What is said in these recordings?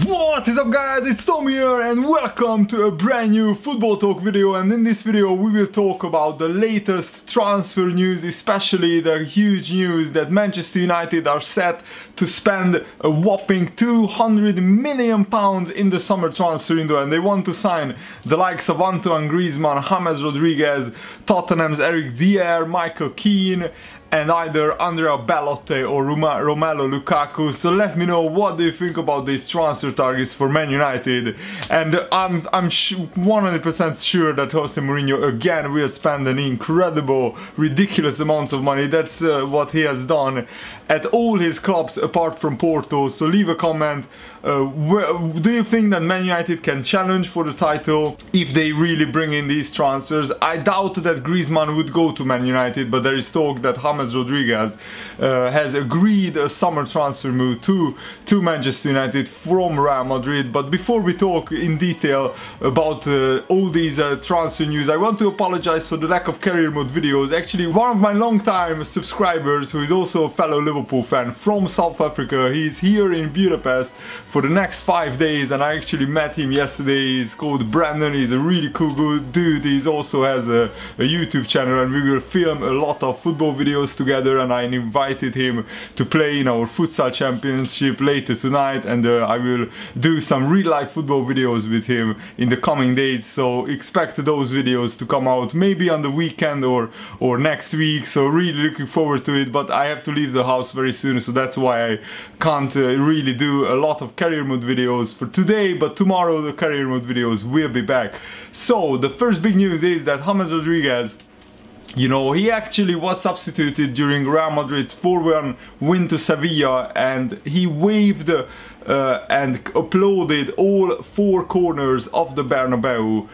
What is up, guys? It's Tom here and welcome to a brand new football talk video. And in this video we will talk about the latest transfer news, especially the huge news that Manchester United are set to spend a whopping £200 million in the summer transfer window, and they want to sign the likes of Antoine Griezmann, James Rodriguez, Tottenham's Eric Dier, Michael Keane, and either Andrea Bellotti or Romelu Lukaku. So let me know, what do you think about these transfer targets for Man United? And I'm 100% sure that Jose Mourinho again will spend an incredible, ridiculous amount of money. That's what he has done at all his clubs apart from Porto. So leave a comment. Do you think that Man United can challenge for the title if they really bring in these transfers? I doubt that Griezmann would go to Man United, but there is talk that James Rodriguez has agreed a summer transfer move to Manchester United from Real Madrid. But before we talk in detail about all these transfer news, I want to apologize for the lack of career mode videos. Actually, one of my long-time subscribers, who is also a fellow Liverpool fan from South Africa, he's here in Budapest for the next 5 days, and I actually met him yesterday. He's called Brandon. He's a really cool good dude. He also has a YouTube channel, and we will film a lot of football videos together, and I invited him to play in our futsal championship later tonight, and I will do some real life football videos with him in the coming days. So expect those videos to come out maybe on the weekend or next week. So really looking forward to it, but I have to leave the house very soon, so that's why I can't really do a lot of career mode videos for today. But tomorrow the career mode videos will be back. So the first big news is that James Rodriguez, you know, he actually was substituted during Real Madrid's 4-1 win to Sevilla, and he waved and uploaded all 4 corners of the Bernabeu.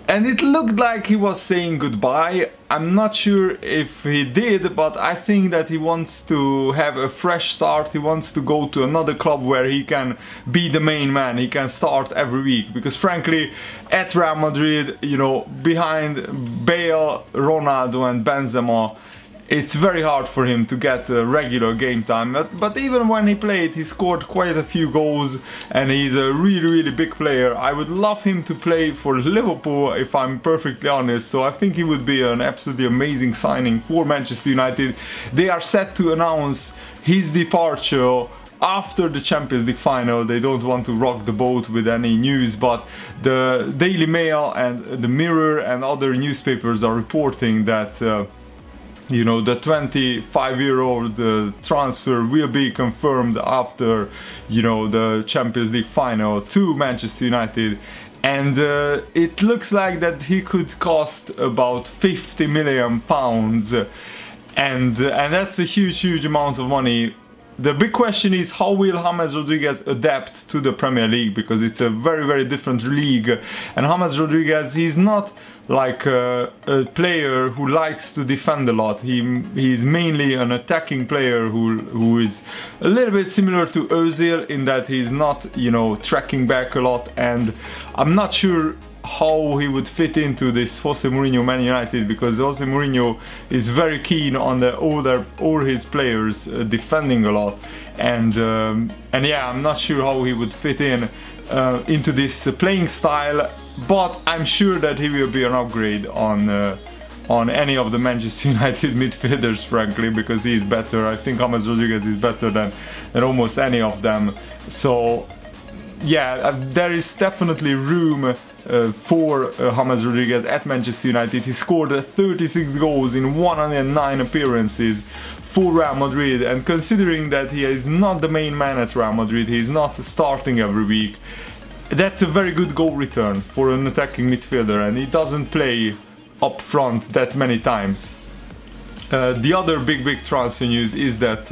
And it looked like he was saying goodbye. I'm not sure if he did, but I think that he wants to have a fresh start. He wants to go to another club where he can be the main man. He can start every week. Because frankly, at Real Madrid, you know, behind Bale, Ronaldo and Benzema, it's very hard for him to get regular game time. But even when he played, he scored quite a few goals, and he's a really big player. I would love him to play for Liverpool, if I'm perfectly honest. So I think he would be an absolutely amazing signing for Manchester United. They are set to announce his departure after the Champions League final. They don't want to rock the boat with any news, but the Daily Mail and the Mirror and other newspapers are reporting that you know, the 25-year-old transfer will be confirmed after, you know, the Champions League final to Manchester United. And it looks like that he could cost about £50 million, and that's a huge amount of money. The big question is, how will James Rodriguez adapt to the Premier League, because it's a very different league. And James Rodriguez, he's not like a player who likes to defend a lot. He's mainly an attacking player who is a little bit similar to Ozil in that he's not, you know, tracking back a lot. And I'm not sure how he would fit into this Jose Mourinho Man United, because Jose Mourinho is very keen on all his players defending a lot, and yeah, I'm not sure how he would fit in into this playing style, but I'm sure that he will be an upgrade on any of the Manchester United midfielders, frankly, because he's better. I think James Rodriguez is better than almost any of them. So yeah, there is definitely room for James Rodriguez at Manchester United. He scored 36 goals in 109 appearances for Real Madrid, and considering that he is not the main man at Real Madrid, he's not starting every week, that's a very good goal return for an attacking midfielder, and he doesn't play up front that many times. The other big transfer news is that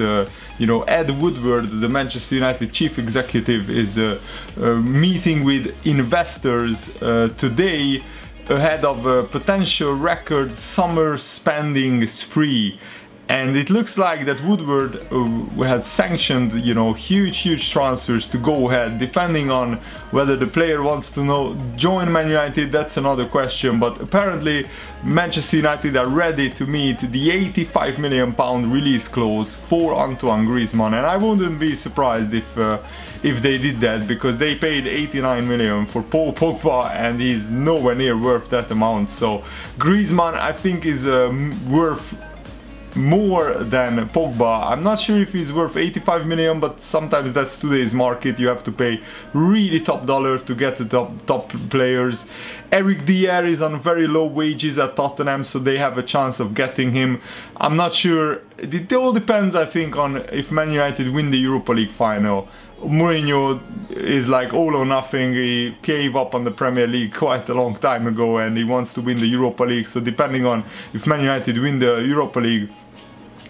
you know, Ed Woodward, the Manchester United chief executive, is meeting with investors today ahead of a potential record summer spending spree. And it looks like that Woodward has sanctioned, you know, huge transfers to go ahead. Depending on whether the player wants to join Man United, that's another question. But apparently Manchester United are ready to meet the £85 million release clause for Antoine Griezmann, and I wouldn't be surprised if they did that, because they paid 89 million for Paul Pogba and he's nowhere near worth that amount. So Griezmann, I think, is worth more than Pogba. I'm not sure if he's worth 85 million, but sometimes that's today's market. You have to pay really top dollar to get the top players. Eric Dier is on very low wages at Tottenham, so they have a chance of getting him. I'm not sure. It all depends, I think, on if Man United win the Europa League final. Mourinho is like all or nothing. He gave up on the Premier League quite a long time ago and he wants to win the Europa League. So depending on if Man United win the Europa League,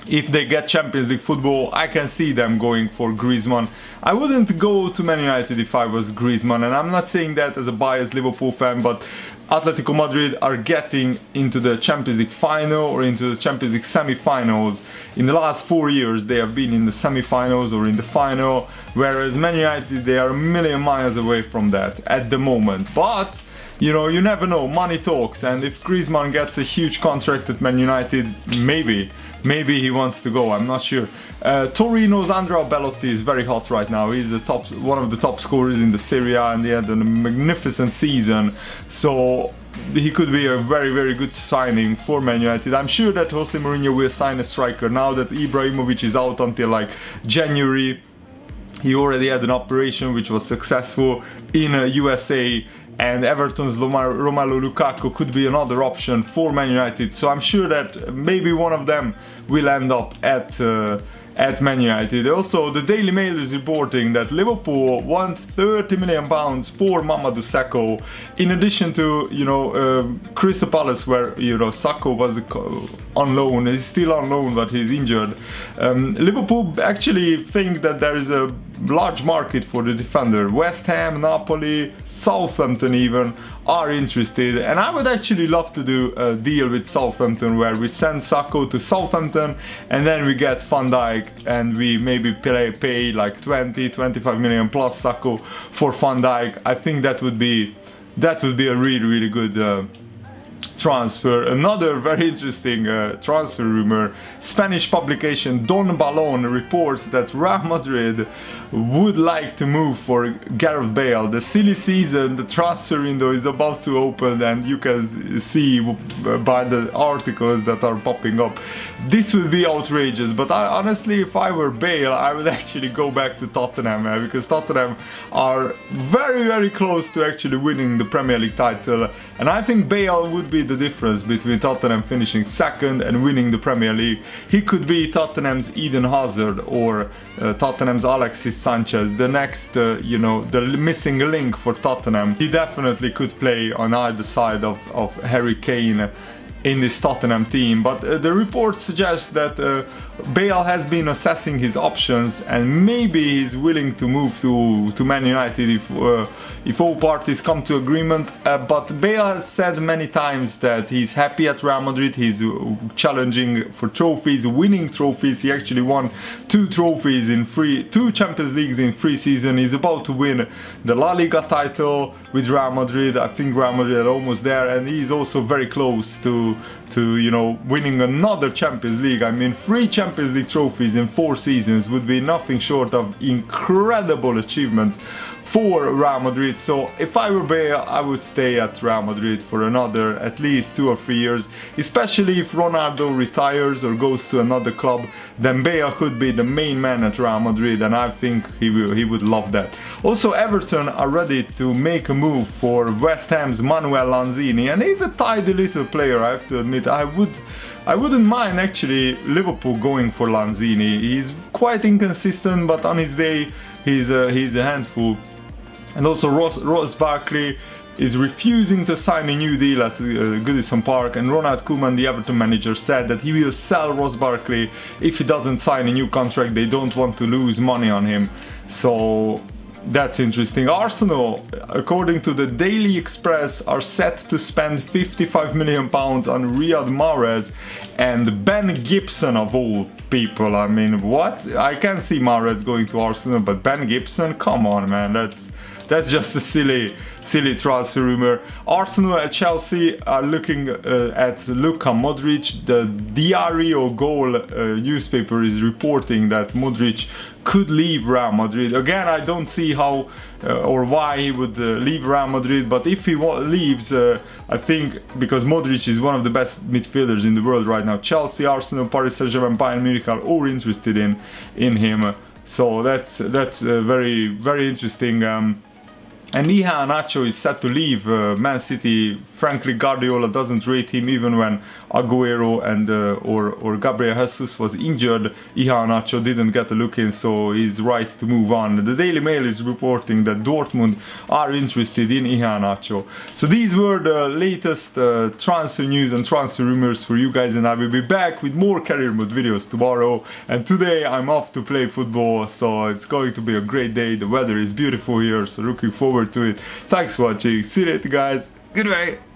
if they get Champions League football, I can see them going for Griezmann. I wouldn't go to Man United if I was Griezmann, and I'm not saying that as a biased Liverpool fan, but Atletico Madrid are getting into the Champions League final or into the Champions League semi-finals. In the last 4 years they have been in the semi-finals or in the final, whereas Man United, they are a million miles away from that at the moment. But you know, you never know, money talks, and if Griezmann gets a huge contract at Man United, maybe he wants to go, I'm not sure. Torino's Andrea Bellotti is very hot right now. He's one of the top scorers in the Serie A, and he had a magnificent season, so he could be a very good signing for Man United. I'm sure that Jose Mourinho will sign a striker now that Ibrahimovic is out until like January. He already had an operation which was successful in USA, and Everton's Romelu Lukaku could be another option for Man United. So I'm sure that maybe one of them will end up at Man United. Also, the Daily Mail is reporting that Liverpool want £30 million for Mamadou Sakho, in addition to, you know, Crystal Palace, where, you know, Sakho was on loan. He's still on loan, but he's injured. Liverpool actually think that there is a large market for the defender. West Ham, Napoli, Southampton even are interested, and I would actually love to do a deal with Southampton where we send Sakho to Southampton and then we get Van Dijk, and we maybe pay like 20-25 million plus Sakho for Van Dijk. I think that would be a really good transfer. Another very interesting transfer rumor. Spanish publication Don Balón reports that Real Madrid would like to move for Gareth Bale. The silly season, the transfer window is about to open, and you can see by the articles that are popping up, this would be outrageous. But honestly, if I were Bale, I would actually go back to Tottenham, because Tottenham are very close to actually winning the Premier League title, and I think Bale would be the difference between Tottenham finishing second and winning the Premier League. He could be Tottenham's Eden Hazard or Tottenham's Alexis Sanchez, the next, you know, the missing link for Tottenham. He definitely could play on either side of Harry Kane in this Tottenham team. But the reports suggest that Bale has been assessing his options, and maybe he's willing to move to Man United if all parties come to agreement. But Bale has said many times that he's happy at Real Madrid. He's challenging for trophies, winning trophies. He actually won 2 trophies in 2 Champions Leagues in 3 seasons. He's about to win the La Liga title with Real Madrid. I think Real Madrid are almost there, and he's also very close to you know, winning another Champions League. I mean, 3 Champions League trophies in 4 seasons would be nothing short of incredible achievements for Real Madrid. So if I were Bale, I would stay at Real Madrid for another at least 2 or 3 years, especially if Ronaldo retires or goes to another club. Then Bale could be the main man at Real Madrid, and I think he would love that. Also, Everton are ready to make a move for West Ham's Manuel Lanzini, and he's a tidy little player, I have to admit. I wouldn't mind actually Liverpool going for Lanzini. He's quite inconsistent, but on his day he's a handful. And also Ross Barkley is refusing to sign a new deal at Goodison Park, and Ronald Koeman, the Everton manager, said that he will sell Ross Barkley if he doesn't sign a new contract. They don't want to lose money on him. So That's interesting. Arsenal, according to the Daily Express, are set to spend £55 million on Riyad Mahrez and Ben Gibson of all people. I mean, what? I can see Mahrez going to Arsenal, but Ben Gibson? Come on, man. That's just a silly transfer rumor. Arsenal and Chelsea are looking at Luka Modric. The Diario Goal newspaper is reporting that Modric could leave Real Madrid. Again, I don't see how or why he would leave Real Madrid, but if he leaves, I think because Modric is one of the best midfielders in the world right now. Chelsea, Arsenal, Paris Saint-Germain, Bayern Munich are all interested in him. So that's very interesting. And Iheanacho is set to leave Man City. Frankly, Guardiola doesn't rate him even when Aguero and or Gabriel Jesus was injured. Iheanacho didn't get a look in, so he's right to move on. The Daily Mail is reporting that Dortmund are interested in Iheanacho. So these were the latest transfer news and transfer rumors for you guys, and I will be back with more career mode videos tomorrow. And today I'm off to play football, so it's going to be a great day. The weather is beautiful here, so looking forward to it. Thanks for watching. See you later, guys. Goodbye.